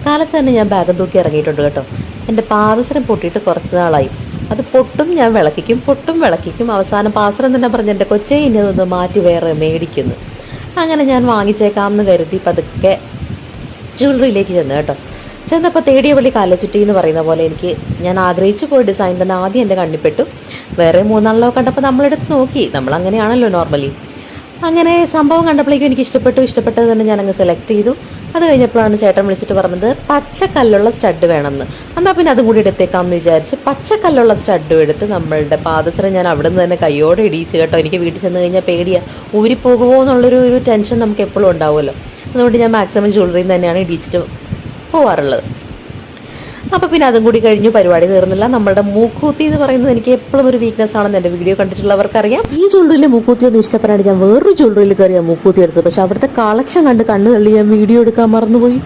കാലത്ത് തന്നെ ഞാൻ ബാഗും തൂക്കി ഇറങ്ങിയിട്ടുണ്ട് കേട്ടോ. എൻ്റെ പാദസരം പൊട്ടിയിട്ട് കുറച്ച് നാളായി. അത് പൊട്ടും ഞാൻ വിളക്കിക്കും, പൊട്ടും വിളക്കിക്കും. അവസാനം പാസരം തന്നെ പറഞ്ഞ് എൻ്റെ കൊച്ചേ ഇനി അതൊന്ന് മാറ്റി വേറെ മേടിക്കുന്നു. അങ്ങനെ ഞാൻ വാങ്ങിച്ചേക്കാമെന്ന് കരുതി പതുക്കെ ജ്വല്ലറിയിലേക്ക് ചെന്ന് കേട്ടോ. ചെന്നപ്പോൾ തേടിയ പള്ളി കാലച്ചുറ്റി എന്ന് പറയുന്ന പോലെ ഞാൻ ആഗ്രഹിച്ചു പോയ ഡിസൈൻ തന്നെ ആദ്യം എൻ്റെ കണ്ണിപ്പെട്ടു. വേറെ മൂന്നാളിലോ കണ്ടപ്പോൾ നമ്മളെടുത്ത് നോക്കി, നമ്മളങ്ങനെയാണല്ലോ നോർമലി. അങ്ങനെ സംഭവം കണ്ടപ്പോഴേക്കും എനിക്ക് ഇഷ്ടപ്പെട്ടത് തന്നെ ഞാനങ്ങ് സെലക്ട് ചെയ്തു. അത് കഴിഞ്ഞപ്പോഴാണ് ചേട്ടൻ വിളിച്ചിട്ട് പറഞ്ഞത് പച്ചക്കല്ലുള്ള സ്റ്റഡ് വേണമെന്ന്. എന്നാൽ പിന്നെ അതും കൂടി എടുത്തേക്കാമെന്ന് വിചാരിച്ച് പച്ചക്കല്ലുള്ള സ്റ്റഡും എടുത്ത് നമ്മളുടെ പാദസരം ഞാൻ അവിടെ നിന്ന് തന്നെ കയ്യോടെ ഇടിയിച്ചു കേട്ടോ. എനിക്ക് വീട്ടിൽ ചെന്ന് കഴിഞ്ഞാൽ പേടിയാണ്, ഊരിപ്പോകുമോ എന്നുള്ളൊരു ടെൻഷൻ നമുക്ക് എപ്പോഴും ഉണ്ടാവുമല്ലോ. അതുകൊണ്ട് ഞാൻ മാക്സിമം ജ്വല്ലറിയിൽ നിന്ന് തന്നെയാണ് ഇടിച്ചിട്ട് പോവാറുള്ളത്. അപ്പോൾ പിന്നെ അതും കൂടി കഴിഞ്ഞു, പരിപാടി തീർന്നില്ല. നമ്മുടെ മൂക്കൂത്തി എന്ന് പറയുന്നത് എനിക്ക് എപ്പോഴും ഒരു വീക്ക്നെസ് ആണെന്ന് എൻ്റെ വീഡിയോ കണ്ടിട്ടുള്ളവർക്കറിയാം. ഈ ജ്വല്ലറിയിലെ മൂക്കൂത്തി ഒന്നും ഇഷ്ടപ്പെടാണ്ട് ഞാൻ വേറൊരു ജ്വല്ലറിയിൽ കയറിയാൽ മൂക്കൂത്തി എടുത്തത്. പക്ഷെ അവിടുത്തെ കളക്ഷൻ കണ്ട് കണ്ണ് തള്ളി ഞാൻ വീഡിയോ എടുക്കാൻ മറന്നുപോയി.